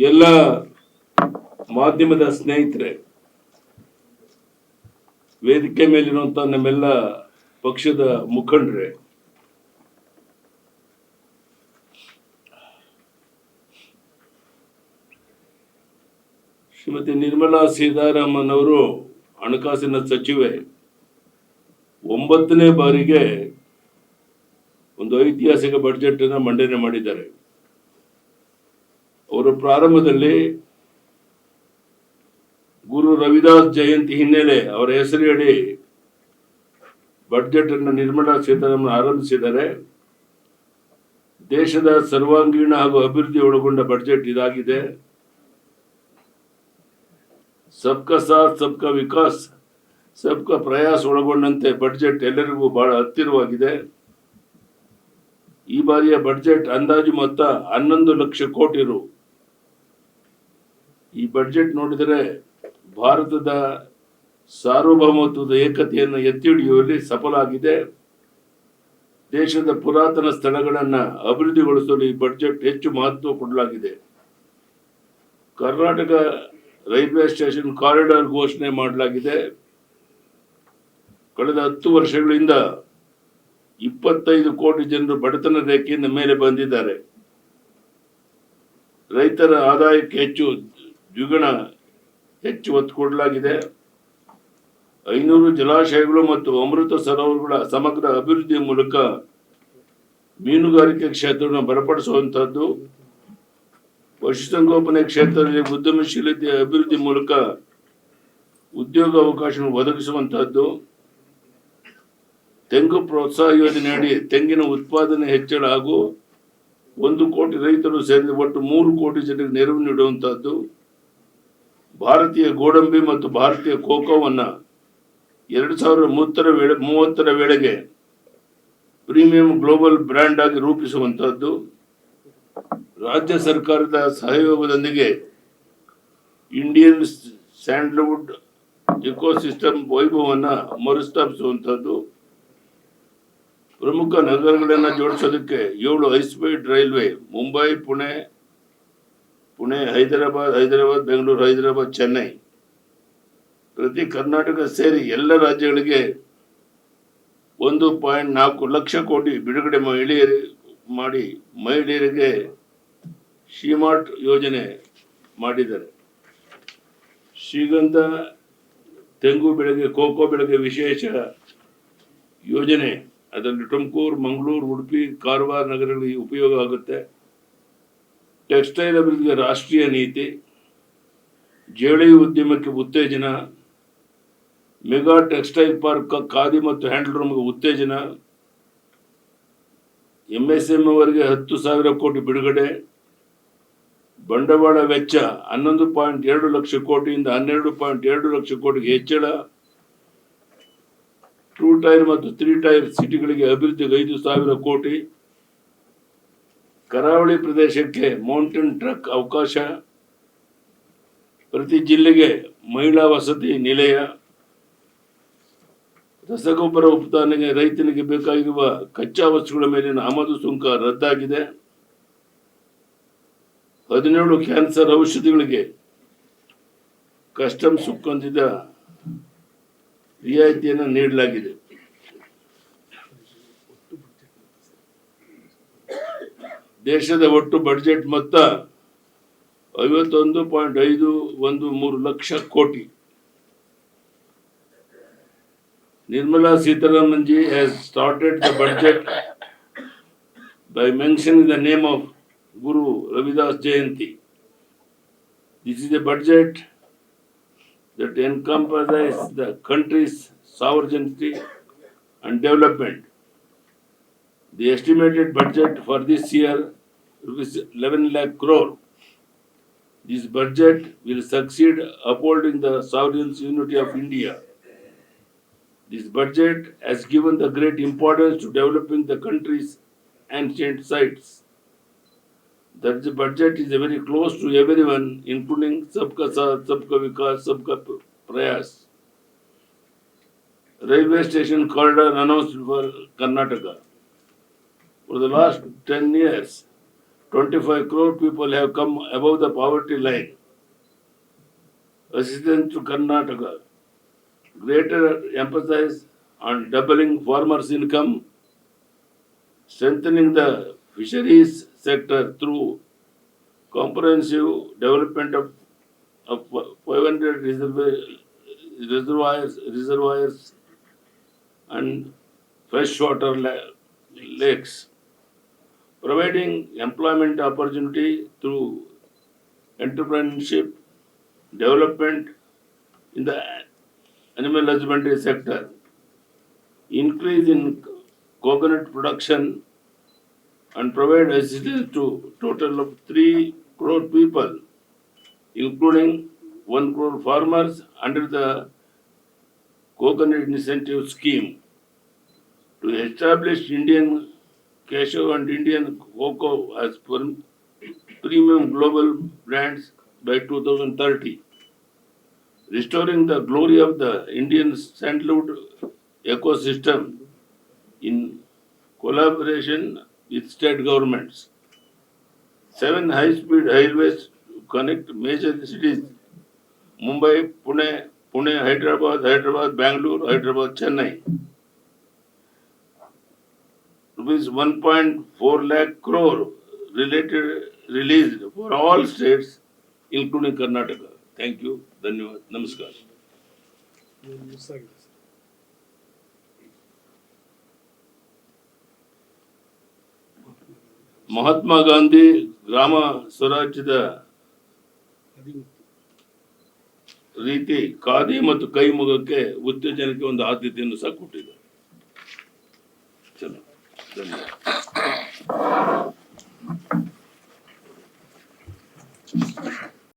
ಎಲ್ಲ ಮಾಧ್ಯಮದ ಸ್ನೇಹಿತರೆ, ವೇದಿಕೆ ಮೇಲಿರುವಂತ ನಮ್ಮೆಲ್ಲ ಪಕ್ಷದ ಮುಖಂಡರೇ, ಶ್ರೀಮತಿ ನಿರ್ಮಲಾ ಸೀತಾರಾಮನ್ ಅವರು ಹಣಕಾಸಿನ ಸಚಿವೆ 9ನೇ ಬಾರಿಗೆ ಒಂದು ಐತಿಹಾಸಿಕ ಬಜೆಟ್ ಅನ್ನು ಮಂಡನೆ ಮಾಡಿದ್ದಾರೆ. ಅವರು ಪ್ರಾರಂಭದಲ್ಲಿ ಗುರು ರವಿದಾಸ್ ಜಯಂತಿ ಹಿನ್ನೆಲೆ ಅವರ ಹೆಸರಡಿ ಬಜೆಟ್ ಅನ್ನು ನಿರ್ಮಲಾ ಸೀತಾರಾಮನ್ ಆರಂಭಿಸಿದ್ದಾರೆ. ದೇಶದ ಸರ್ವಾಂಗೀಣ ಹಾಗೂ ಅಭಿವೃದ್ಧಿ ಒಳಗೊಂಡ ಬಜೆಟ್ ಇದಾಗಿದೆ. ಸಬ್ಕಾ ಸಾಥ್ ಸಬ್ಕಾ ವಿಕಾಸ್ ಸಬ್ಕಾ ಪ್ರಯಾಸ್ ಒಳಗೊಂಡಂತೆ ಬಜೆಟ್ ಎಲ್ಲರಿಗೂ ಬಹಳ ಹತ್ತಿರವಾಗಿದೆ. ಈ ಬಾರಿಯ ಬಜೆಟ್ ಅಂದಾಜು ಮೊತ್ತ 11 ಲಕ್ಷ ಕೋಟಿ ರು. ಈ ಬಜೆಟ್ ನೋಡಿದರೆ ಭಾರತದ ಸಾರ್ವಭೌಮತ್ವದ ಏಕತೆಯನ್ನು ಎತ್ತಿ ಹಿಡಿಯುವಲ್ಲಿ ಸಫಲ ಆಗಿದೆ. ದೇಶದ ಪುರಾತನ ಸ್ಥಳಗಳನ್ನು ಅಭಿವೃದ್ಧಿಗೊಳಿಸಲು ಈ ಬಜೆಟ್ ಹೆಚ್ಚು ಮಹತ್ವ ಕೊಡಲಾಗಿದೆ. ಕರ್ನಾಟಕ ರೈಲ್ವೆ ಸ್ಟೇಷನ್ ಕಾರಿಡಾರ್ ಘೋಷಣೆ ಮಾಡಲಾಗಿದೆ. ಕಳೆದ 10 ವರ್ಷಗಳಿಂದ 25 ಕೋಟಿ ಜನರು ಬಡತನ ರೇಖೆಯಿಂದ ಮೇಲೆ ಬಂದಿದ್ದಾರೆ. ರೈತರ ಆದಾಯಕ್ಕೆ ದ್ವಿಗುಣ ಹೆಚ್ಚು ಒತ್ತು ಕೊಡಲಾಗಿದೆ. 500 ಜಲಾಶಯಗಳು ಮತ್ತು ಅಮೃತ ಸರೋವರಗಳ ಸಮಗ್ರ ಅಭಿವೃದ್ಧಿಯ ಮೂಲಕ ಮೀನುಗಾರಿಕೆ ಕ್ಷೇತ್ರವನ್ನು ಬಲಪಡಿಸುವಂತಹದ್ದು, ಪಶುಸಂಗೋಪನೆ ಕ್ಷೇತ್ರದಲ್ಲಿ ಉದ್ಯಮಶೀಲತೆ ಅಭಿವೃದ್ಧಿ ಮೂಲಕ ಉದ್ಯೋಗ ಅವಕಾಶ ಒದಗಿಸುವಂತಹದ್ದು, ತೆಂಗು ಪ್ರೋತ್ಸಾಹ ಯೋಜನೆಯಡಿ ತೆಂಗಿನ ಉತ್ಪಾದನೆ ಹೆಚ್ಚಳ ಹಾಗೂ 1 ಕೋಟಿ ರೈತರು ಸೇರಿದ ಒಟ್ಟು 3 ಕೋಟಿ ಜನರಿಗೆ ನೆರವು ನೀಡುವಂತಹದ್ದು, ಭಾರತೀಯ ಗೋಡಂಬಿ ಮತ್ತು ಭಾರತೀಯ ಕೋಕೋವನ್ನು 2030ರ ವೇಳೆಗೆ ಪ್ರೀಮಿಯಂ ಗ್ಲೋಬಲ್ ಬ್ರ್ಯಾಂಡ್ ಆಗಿ ರೂಪಿಸುವಂತಹದ್ದು, ರಾಜ್ಯ ಸರ್ಕಾರದ ಸಹಯೋಗದೊಂದಿಗೆ ಇಂಡಿಯನ್ ಸ್ಯಾಂಡಲ್ವುಡ್ ಇಕೋಸಿಸ್ಟಮ್ ವೈಭವವನ್ನು ಮರುಸ್ಥಾಪಿಸುವಂತಹದ್ದು, ಪ್ರಮುಖ ನಗರಗಳನ್ನು ಜೋಡಿಸೋದಕ್ಕೆ 7 ಹೈಸ್ಪೀಡ್ ರೈಲ್ವೆ ಮುಂಬೈ, ಪುಣೆ, ಹೈದರಾಬಾದ್, ಬೆಂಗಳೂರು, ಹೈದರಾಬಾದ್, ಚೆನ್ನೈ, ಪ್ರತಿ ಕರ್ನಾಟಕ ಸೇರಿ ಎಲ್ಲ ರಾಜ್ಯಗಳಿಗೆ 1.4 ಲಕ್ಷ ಕೋಟಿ ಬಿಡುಗಡೆ ಮಾಡಿ ಮಹಿಳೆಯರಿಗೆ ಶ್ರೀಮಾರ್ಟ್ ಯೋಜನೆ ಮಾಡಿದ್ದಾರೆ. ಶ್ರೀಗಂಧ, ತೆಂಗು ಬೆಳೆಗೆ, ಕೋಕೋ ಬೆಳೆಗೆ ವಿಶೇಷ ಯೋಜನೆ, ಅದರಲ್ಲಿ ತುಮಕೂರು, ಮಂಗಳೂರು, ಉಡುಪಿ, ಕಾರವಾರ ನಗರಗಳಿಗೆ ಉಪಯೋಗ ಆಗುತ್ತೆ. ಟೆಕ್ಸ್ಟೈಲ್ ಅಭಿವೃದ್ಧಿಗೆ ರಾಷ್ಟ್ರೀಯ ನೀತಿ, ಜವಳಿ ಉದ್ಯಮಕ್ಕೆ ಉತ್ತೇಜನ, ಮೆಗಾ ಟೆಕ್ಸ್ಟೈಲ್ ಪಾರ್ಕ್, ಖಾದಿ ಮತ್ತು ಹ್ಯಾಂಡ್ಲೂಮ್ಗೆ ಉತ್ತೇಜನ, MSME ಅವರಿಗೆ 10,000 ಕೋಟಿ ಬಿಡುಗಡೆ, ಬಂಡವಾಳ ವೆಚ್ಚ 11.2 ಲಕ್ಷ ಕೋಟಿಯಿಂದ 12.2 ಲಕ್ಷ ಕೋಟಿಗೆ ಹೆಚ್ಚಳ, 2 ಟೈರ್ ಮತ್ತು 3 ಟೈರ್ ಸಿಟಿಗಳಿಗೆ ಅಭಿವೃದ್ಧಿಗೆ 5,000 ಕೋಟಿ, ಕರಾವಳಿ ಪ್ರದೇಶಕ್ಕೆ ಮೌಂಟೇನ್ ಟ್ರಕ್ ಅವಕಾಶ, ಪ್ರತಿ ಜಿಲ್ಲೆಗೆ ಮಹಿಳಾ ವಸತಿ ನಿಲಯ, ರಸಗೊಬ್ಬರ ಉತ್ಪಾದನೆಗೆ ರೈತನಿಗೆ ಬೇಕಾಗಿರುವ ಕಚ್ಚಾ ವಸ್ತುಗಳ ಮೇಲಿನ ಆಮದು ಸುಂಕ ರದ್ದಾಗಿದೆ. 17 ಕ್ಯಾನ್ಸರ್ ಔಷಧಿಗಳಿಗೆ ಕಸ್ಟಮ್ಸ್ ಸುಂಕದಿಂದ ರಿಯಾಯಿತಿಯನ್ನು ನೀಡಲಾಗಿದೆ. ದೇಶದ ಒಟ್ಟು ಬಜೆಟ್ ಮೊತ್ತ 51.513 ಲಕ್ಷ ಕೋಟಿ. Nirmala Sitharaman ji has started the budget by mentioning the name of Guru Ravidas Jayanti. This is a budget that encompasses the country's sovereignty and development. The estimated budget for this year is 11 lakh crore. This budget will succeed upholding the sovereign unity of India. This budget has given the great importance to developing the country's ancient sites. That the budget is very close to everyone, including Sabka Saath, Sabka Vikas, Sabka Prayas. Railway station corridor announced for Karnataka. For the last 10 years, 25 crore people have come above the poverty line. Assistance to Karnataka. Greater emphasis on doubling farmers' income, strengthening the fisheries sector through comprehensive development of 500 reservoirs and freshwater lakes, providing employment opportunity through entrepreneurship, development in the animal husbandry sector, increase in coconut production, and provide assistance to total of 3 crore people, including 1 crore farmers under the coconut incentive scheme, to establish Indian cashew and Indian cocoa as premium global brands by 2030, restoring the glory of the Indian sandalwood ecosystem in collaboration with state governments. 7 high-speed highways connect major cities: Mumbai, Pune, Hyderabad, Bangalore, Hyderabad, Chennai. Rupees 1.4 lakh crore released for all states, including Karnataka. Thank you. Dhanyavad. Namaskar. Mahatma Gandhi ಗ್ರಾಮ ಸ್ವರಾಜ್ಯದ ರೀತಿ ಖಾದಿ ಮತ್ತು ಕೈಮುಖಕ್ಕೆ ಉತ್ತೇಜನಕ್ಕೆ ಒಂದು ಆದ್ಯತೆಯನ್ನು ಸಹ ಕೊಟ್ಟಿದ್ದಾರೆ. ಧನ್ಯವಾದ.